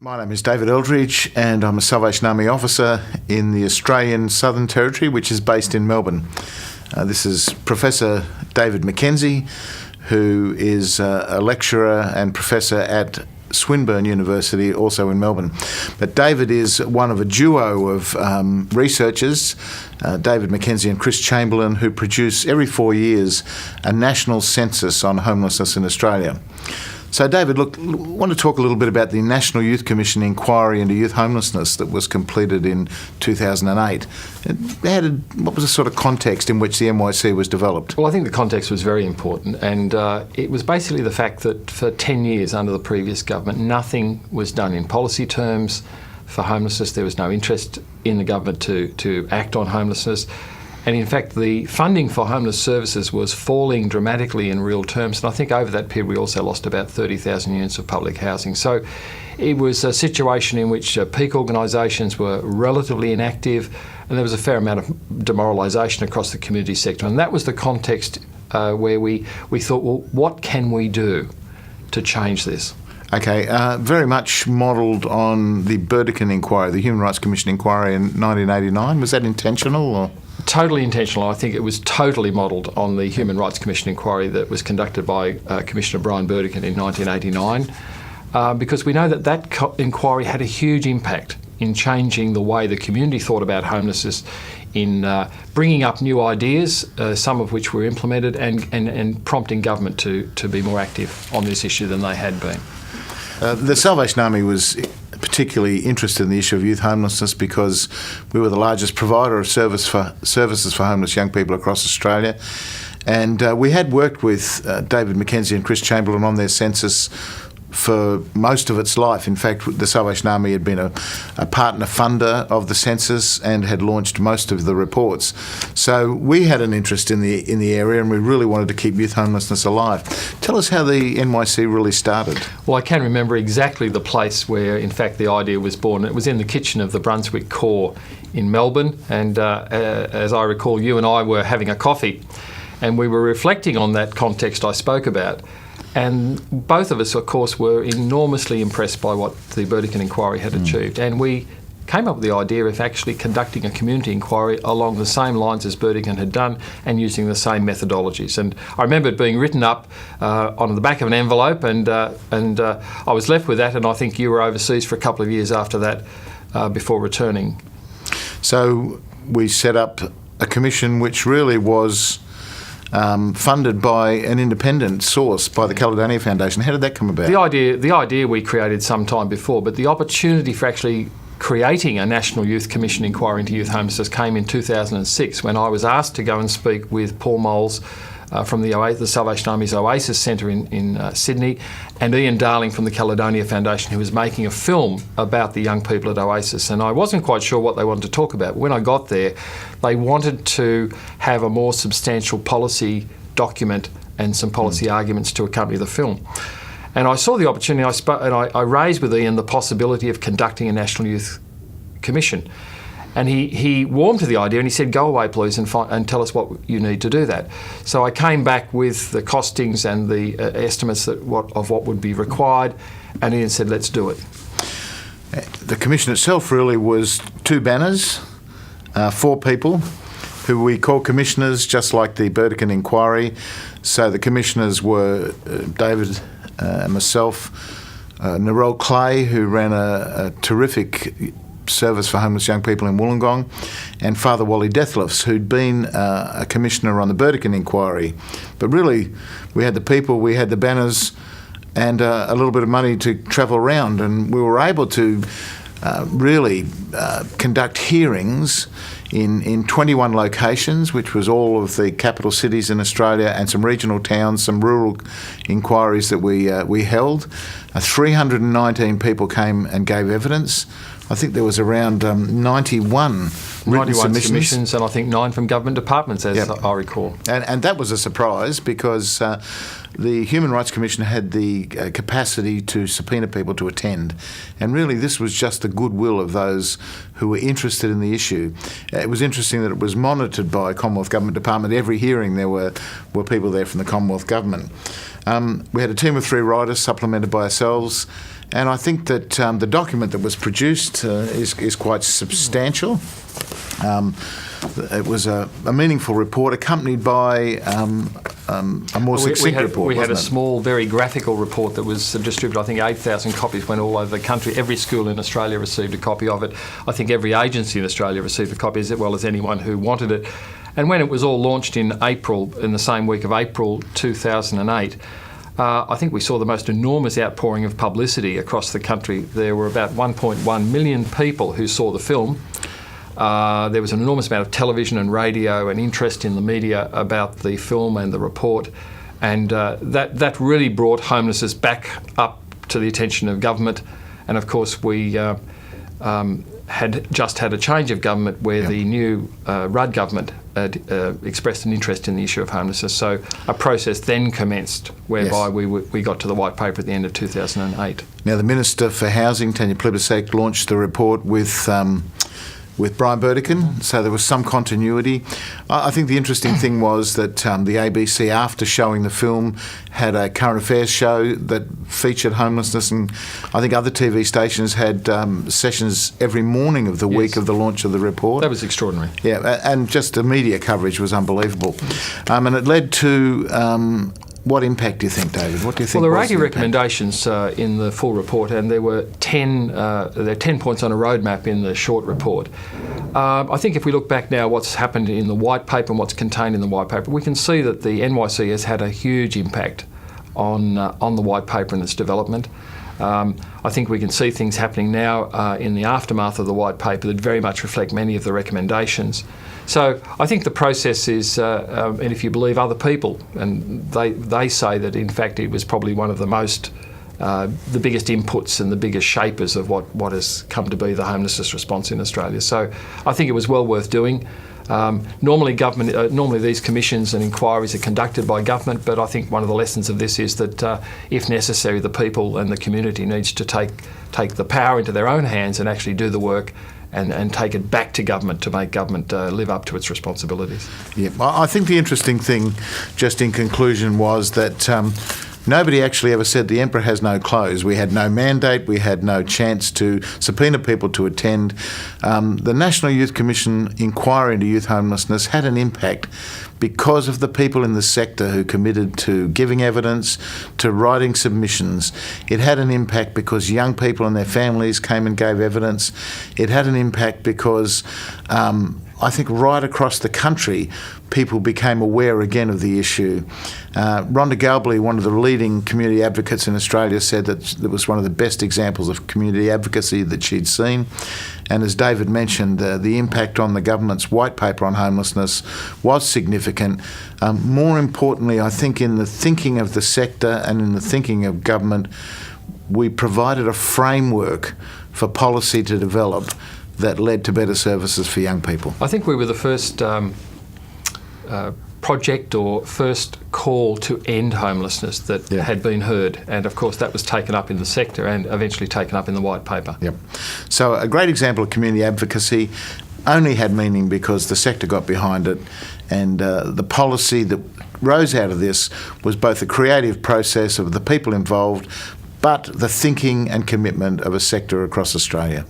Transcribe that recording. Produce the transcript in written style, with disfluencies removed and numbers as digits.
My name is David Eldridge and I'm a Salvation Army officer in the Australian Southern Territory, which is based in Melbourne. This is Professor David McKenzie, who is a lecturer and professor at Swinburne University, also in Melbourne. But David is one of a duo of researchers, David McKenzie and Chris Chamberlain, who produce every 4 years a national census on homelessness in Australia. So, David, look, I want to talk a little bit about the National Youth Commission inquiry into youth homelessness that was completed in 2008. What was the sort of context in which the NYC was developed? Well, I think the context was very important, and it was basically the fact that for 10 years under the previous government, nothing was done in policy terms for homelessness. There was no interest in the government to act on homelessness. And in fact, the funding for homeless services was falling dramatically in real terms. And I think over that period, we also lost about 30,000 units of public housing. So it was a situation in which peak organisations were relatively inactive, and there was a fair amount of demoralisation across the community sector. And that was the context where we thought, well, what can we do to change this? Okay, very much modelled on the Burdekin inquiry, the Human Rights Commission inquiry in 1989. Was that intentional or...? Totally intentional. I think it was totally modelled on the Human Rights Commission inquiry that was conducted by Commissioner Brian Burdekin in 1989, because we know that inquiry had a huge impact in changing the way the community thought about homelessness, in bringing up new ideas, some of which were implemented, and prompting government to be more active on this issue than they had been. The Salvation Army was particularly interested in the issue of youth homelessness because we were the largest provider of services for homeless young people across Australia. And we had worked with David McKenzie and Chris Chamberlain on their census for most of its life. In fact, the Salvation Army had been a partner funder of the census and had launched most of the reports. So we had an interest in the area, and we really wanted to keep youth homelessness alive. Tell us how the NYC really started. Well, I can remember exactly the place where, in fact, the idea was born. It was in the kitchen of the Brunswick Core in Melbourne, and as I recall, you and I were having a coffee, and we were reflecting on that context I spoke about. And both of us, of course, were enormously impressed by what the Burdekin inquiry had achieved. And we came up with the idea of actually conducting a community inquiry along the same lines as Burdekin had done and using the same methodologies. And I remember it being written up on the back of an envelope, and I was left with that, and I think you were overseas for a couple of years after that before returning. So we set up a commission which really was funded by an independent source, by the Caledonia Foundation. How did that come about? The idea we created some time before, but the opportunity for actually creating a National Youth Commission inquiry into youth homelessness came in 2006 when I was asked to go and speak with Paul Moles from the Salvation Army's Oasis Centre in Sydney, and Ian Darling from the Caledonia Foundation, who was making a film about the young people at Oasis. And I wasn't quite sure what they wanted to talk about. When I got there, they wanted to have a more substantial policy document and some policy arguments to accompany the film. And I saw the opportunity, I raised with Ian the possibility of conducting a National Youth Commission. And he warmed to the idea, and he said, go away, please, and tell us what you need to do that. So I came back with the costings and the estimates of what would be required, and Ian said, let's do it. The commission itself really was two banners, 4 people, who we call commissioners, just like the Burdekin inquiry. So the commissioners were David and myself, Narelle Clay, who ran a terrific service for homeless young people in Wollongong, and Father Wally Deathlifts, who'd been a commissioner on the Burdekin inquiry. But really, we had the people, we had the banners, and a little bit of money to travel around, and we were able to really conduct hearings in 21 locations, which was all of the capital cities in Australia and some regional towns, some rural inquiries that we held. 319 people came and gave evidence. I think there was around 91 submissions, and I think 9 from government departments, as I recall. And that was a surprise because the Human Rights Commission had the capacity to subpoena people to attend. And really this was just the goodwill of those who were interested in the issue. It was interesting that it was monitored by Commonwealth Government Department. Every hearing there were people there from the Commonwealth Government. We had a team of 3 writers supplemented by ourselves, And I think that the document that was produced is quite substantial. It was a meaningful report accompanied by a more succinct report. We had a wasn't it? small, very graphical report that was distributed. I think 8,000 copies went all over the country. Every school in Australia received a copy of it. I think every agency in Australia received a copy, as well as anyone who wanted it. And when it was all launched in April, in the same week of April 2008, I think we saw the most enormous outpouring of publicity across the country. There were about 1.1 million people who saw the film. There was an enormous amount of television and radio and interest in the media about the film and the report, and that really brought homelessness back up to the attention of government. And of course, we had just had a change of government where the new Rudd government had expressed an interest in the issue of homelessness. So a process then commenced whereby we got to the white paper at the end of 2008. Now, the Minister for Housing, Tanya Plibersek, launched the report with Brian Burdekin, so there was some continuity. I think the interesting thing was that the ABC, after showing the film, had a current affairs show that featured homelessness, and I think other TV stations had sessions every morning of the week of the launch of the report. That was extraordinary. Yeah, and just the media coverage was unbelievable. And it led to... what impact do you think, David? What do you think? Well, there were 80 was the recommendations in the full report, and there were 10 points on a roadmap in the short report. I think if we look back now, what's happened in the white paper and what's contained in the white paper, we can see that the NYC has had a huge impact on the white paper and its development. I think we can see things happening now in the aftermath of the white paper that very much reflect many of the recommendations. So I think the process is, and if you believe other people, and they say that in fact it was probably one of the most, the biggest inputs and the biggest shapers of what has come to be the homelessness response in Australia. So I think it was well worth doing. Normally these commissions and inquiries are conducted by government, but I think one of the lessons of this is that if necessary, the people and the community needs to take the power into their own hands and actually do the work and take it back to government to make government live up to its responsibilities. Yeah, I think the interesting thing, just in conclusion, was that nobody actually ever said the emperor has no clothes. We had no mandate. We had no chance to subpoena people to attend. The National Youth Commission inquiry into youth homelessness had an impact because of the people in the sector who committed to giving evidence, to writing submissions. It had an impact because young people and their families came and gave evidence. It had an impact because I think right across the country, people became aware again of the issue. Rhonda Galbally, one of the leading community advocates in Australia, said that it was one of the best examples of community advocacy that she'd seen. And as David mentioned, the impact on the government's white paper on homelessness was significant. More importantly, I think in the thinking of the sector and in the thinking of government, we provided a framework for policy to develop that led to better services for young people. I think we were the first project or first call to end homelessness that had been heard, and of course that was taken up in the sector and eventually taken up in the white paper. Yep. So a great example of community advocacy only had meaning because the sector got behind it, and the policy that rose out of this was both the creative process of the people involved, but the thinking and commitment of a sector across Australia.